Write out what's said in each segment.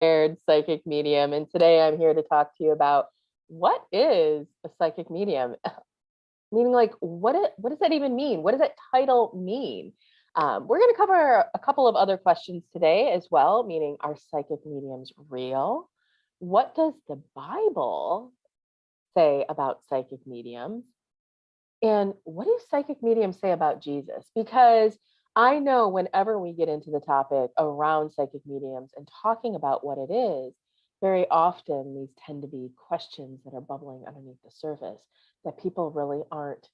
Shared psychic medium, and today I'm here to talk to you about what is a psychic medium? Meaning, like, what does that even mean? What does that title mean? We're going to cover a couple of other questions today as well, meaning, are psychic mediums real? What does the Bible say about psychic mediums? And what do psychic mediums say about Jesus? Because I know whenever we get into the topic around psychic mediums and talking about what it is, very often these tend to be questions that are bubbling underneath the surface that people really aren't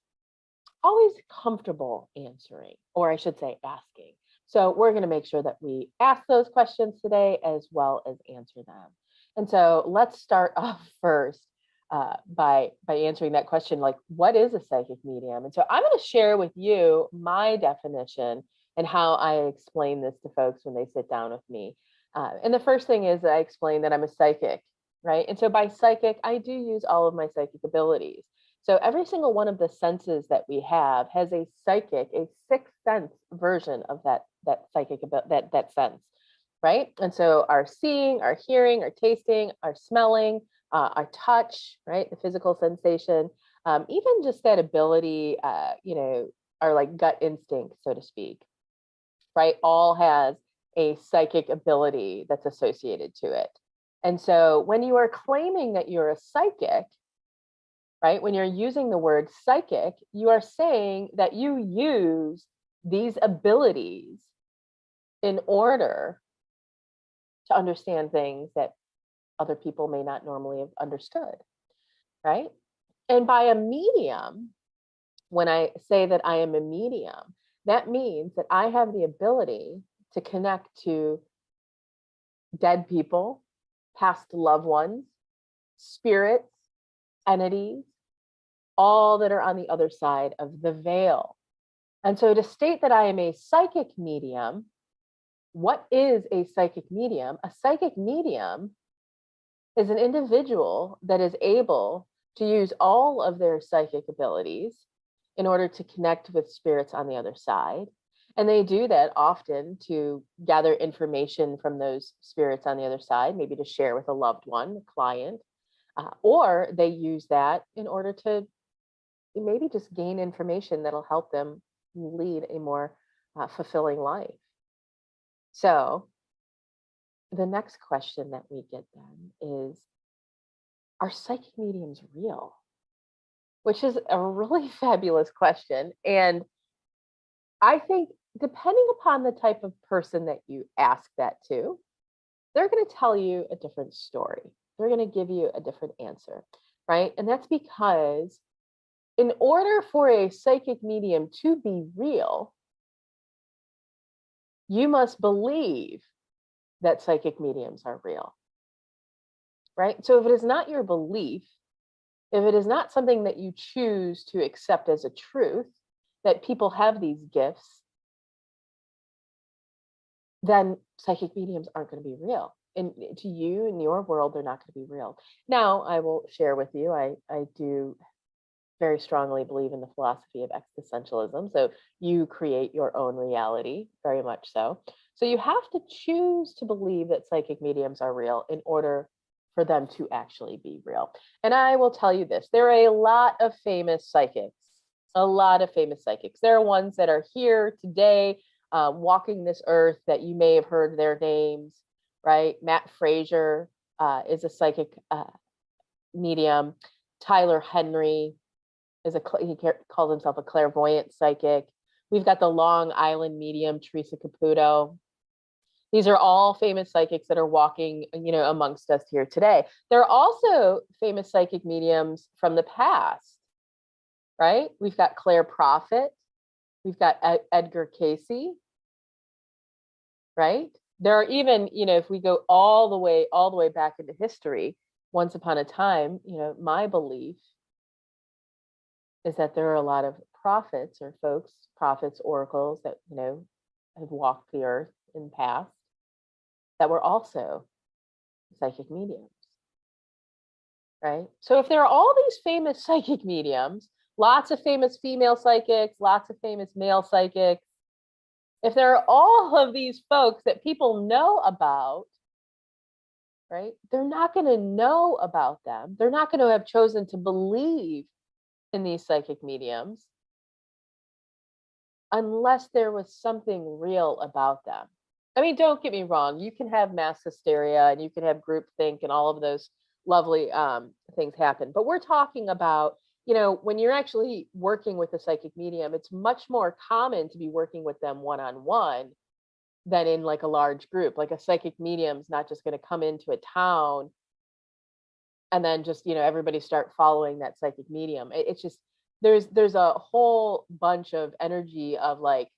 always comfortable answering, or I should say, asking. So we're going to make sure that we ask those questions today as well as answer them. And so let's start off first by answering that question, like, what is a psychic medium? And so I'm going to share with you my definition and how I explain this to folks when they sit down with me. And the first thing is that I explain that I'm a psychic, right? And so by psychic, I do use all of my psychic abilities. So every single one of the senses that we have has a psychic, a sixth sense version of that psychic that sense, right? And so our seeing, our hearing, our tasting, our smelling, our touch, right? The physical sensation, even just that ability, our like gut instinct, so to speak, right? All has a psychic ability that's associated to it. And so when you are claiming that you're a psychic, right? When you're using the word psychic, you are saying that you use these abilities in order to understand things that other people may not normally have understood, right? And by a medium, when I say that I am a medium, that means that I have the ability to connect to dead people, past loved ones, spirits, entities, all that are on the other side of the veil. And so to state that I am a psychic medium, what is a psychic medium? A psychic medium is an individual that is able to use all of their psychic abilities in order to connect with spirits on the other side. And they do that often to gather information from those spirits on the other side, maybe to share with a loved one, a client, or they use that in order to maybe just gain information that'll help them lead a more fulfilling life. So the next question that we get then is, are psychic mediums real? Which is a really fabulous question. And I think depending upon the type of person that you ask that to, they're going to tell you a different story. They're going to give you a different answer, right? And that's because in order for a psychic medium to be real, you must believe that psychic mediums are real, right? So if it is not your belief, if it is not something that you choose to accept as a truth, that people have these gifts, then psychic mediums aren't going to be real. And to you, in your world, they're not going to be real. Now, I will share with you, I do very strongly believe in the philosophy of existentialism. So you create your own reality, very much so. So you have to choose to believe that psychic mediums are real in order for them to actually be real. And I will tell you this, there are a lot of famous psychics, a lot of famous psychics. There are ones that are here today, walking this earth that you may have heard their names, right? Matt Frazier is a psychic medium. Tyler Henry he calls himself a clairvoyant psychic. We've got the Long Island medium, Teresa Caputo. These are all famous psychics that are walking, amongst us here today. There are also famous psychic mediums from the past, right? We've got Claire Prophet. We've got Edgar Casey, right? There are even, if we go all the way back into history, once upon a time, my belief is that there are a lot of prophets or folks, prophets, oracles that, have walked the earth in the past that were also psychic mediums, right? So if there are all these famous psychic mediums, lots of famous female psychics, lots of famous male psychics, if there are all of these folks that people know about, right? They're not going to know about them. They're not going to have chosen to believe in these psychic mediums unless there was something real about them. I mean, don't get me wrong, you can have mass hysteria and you can have groupthink and all of those lovely things happen. But we're talking about, when you're actually working with a psychic medium, it's much more common to be working with them one on one than in like a large group. Like a psychic medium's not just going to come into a town and then just, everybody start following that psychic medium. It's just there's a whole bunch of energy of like,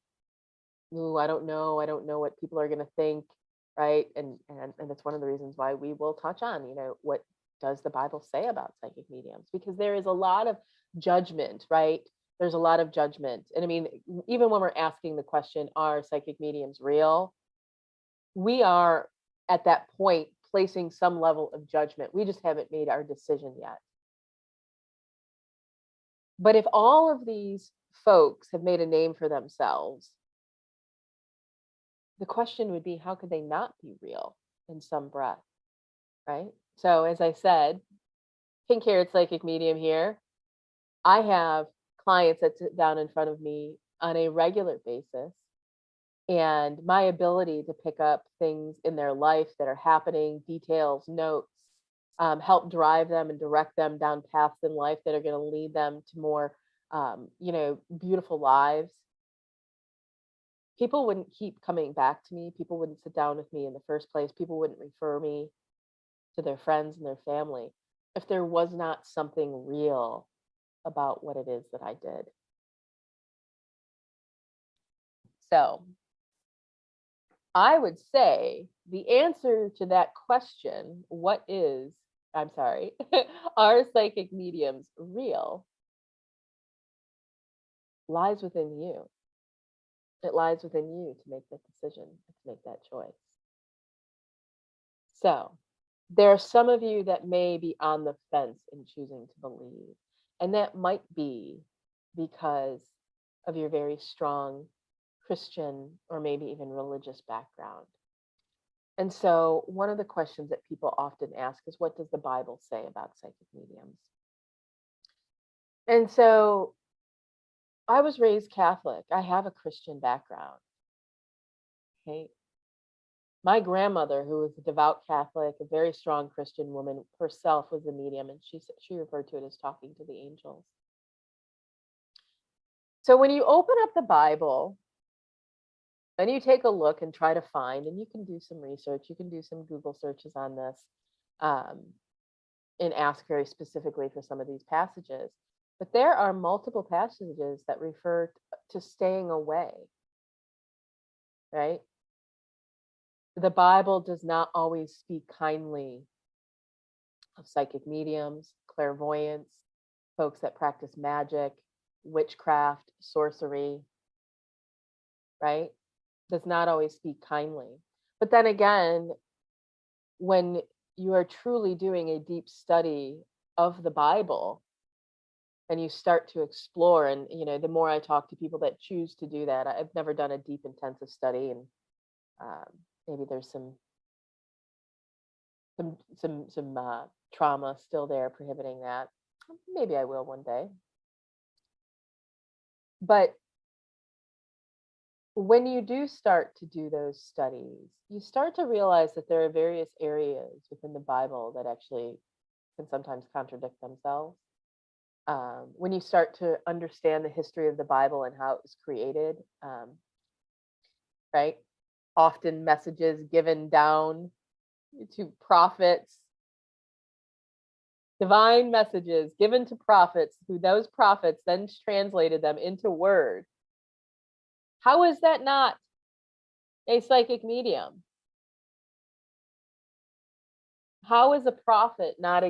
ooh, I don't know what people are going to think, right? And that's one of the reasons why we will touch on, what does the Bible say about psychic mediums? Because there is a lot of judgment, right? There's a lot of judgment. And I mean, even when we're asking the question, are psychic mediums real? We are at that point placing some level of judgment. We just haven't made our decision yet. But if all of these folks have made a name for themselves, the question would be, how could they not be real in some breath, right? So as I said, pink haired psychic medium here. I have clients that sit down in front of me on a regular basis, and my ability to pick up things in their life that are happening, details, notes, help drive them and direct them down paths in life that are going to lead them to more, beautiful lives. People wouldn't keep coming back to me. People wouldn't sit down with me in the first place. People wouldn't refer me to their friends and their family if there was not something real about what it is that I did. So I would say the answer to that question, are psychic mediums real, lies within you. It lies within you to make that decision, to make that choice. So there are some of you that may be on the fence in choosing to believe, and that might be because of your very strong Christian or maybe even religious background. And so one of the questions that people often ask is, what does the Bible say about psychic mediums? And so I was raised Catholic. I have a Christian background. Okay. My grandmother, who was a devout Catholic, a very strong Christian woman herself, was a medium, and she referred to it as talking to the angels. So when you open up the Bible, and you take a look and try to find, and you can do some research, you can do some Google searches on this, um, and ask very specifically for some of these passages. But there are multiple passages that refer to staying away, right? The Bible does not always speak kindly of psychic mediums, clairvoyance, folks that practice magic, witchcraft, sorcery, right? Does not always speak kindly. But then again, when you are truly doing a deep study of the Bible and you start to explore, and the more I talk to people that choose to do that, I've never done a deep intensive study, and maybe there's some trauma still there prohibiting that. Maybe I will one day. But when you do start to do those studies, you start to realize that there are various areas within the Bible that actually can sometimes contradict themselves. When you start to understand the history of the Bible and how it was created, right? Often messages given down to prophets, divine messages given to prophets, who those prophets then translated them into word. How is that not a psychic medium? How is a prophet not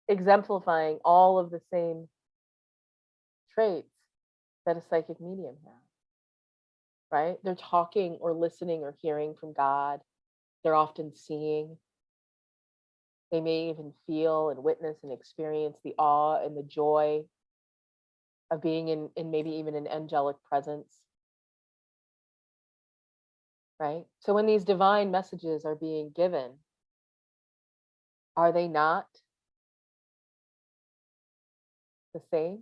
exemplifying all of the same traits that a psychic medium has? Right? They're talking or listening or hearing from God. They're often seeing. They may even feel and witness and experience the awe and the joy of being in maybe even an angelic presence. Right? So when these divine messages are being given, Are they not the same?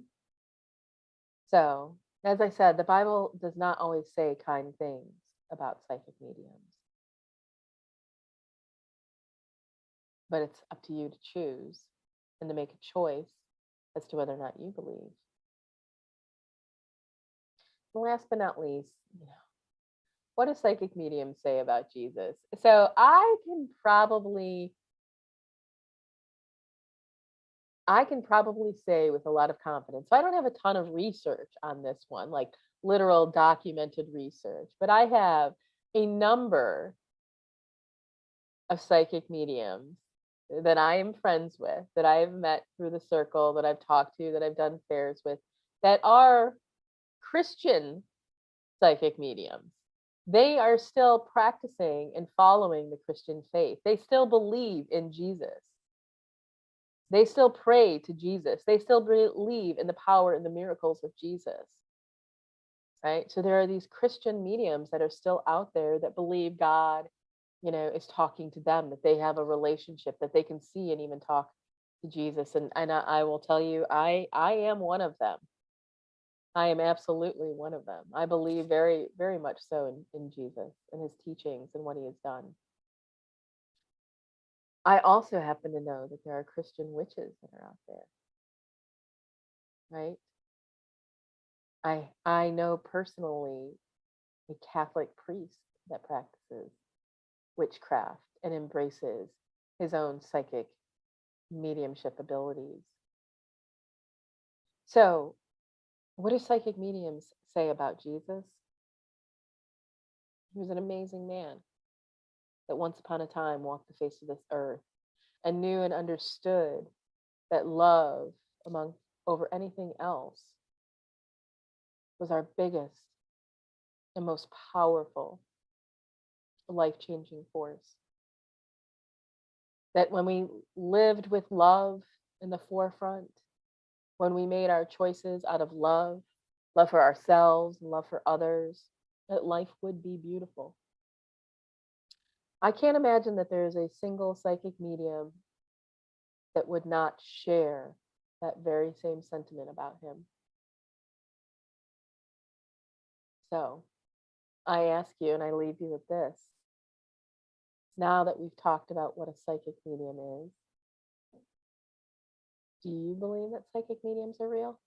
So, as I said, the Bible does not always say kind things about psychic mediums, but it's up to you to choose and to make a choice as to whether or not you believe. And last but not least, what do psychic mediums say about Jesus? So I can probably say with a lot of confidence. So I don't have a ton of research on this one, like literal documented research, but I have a number of psychic mediums that I am friends with, that I've met through the circle, that I've talked to, that I've done fairs with, that are Christian psychic mediums. They are still practicing and following the Christian faith. They still believe in Jesus. They still pray to Jesus. They still believe in the power and the miracles of Jesus. Right? So there are these Christian mediums that are still out there that believe God, is talking to them, that they have a relationship, that they can see and even talk to Jesus. And I will tell you, I am one of them. I am absolutely one of them. I believe very, very much so in Jesus and his teachings and what he has done. I also happen to know that there are Christian witches that are out there, right? I know personally a Catholic priest that practices witchcraft and embraces his own psychic mediumship abilities. So, what do psychic mediums say about Jesus? He was an amazing man that once upon a time walked the face of this earth and knew and understood that love among over anything else was our biggest and most powerful life-changing force. That when we lived with love in the forefront, when we made our choices out of love, love for ourselves and love for others, that life would be beautiful. I can't imagine that there is a single psychic medium that would not share that very same sentiment about him. So I ask you, and I leave you with this. Now that we've talked about what a psychic medium is, do you believe that psychic mediums are real?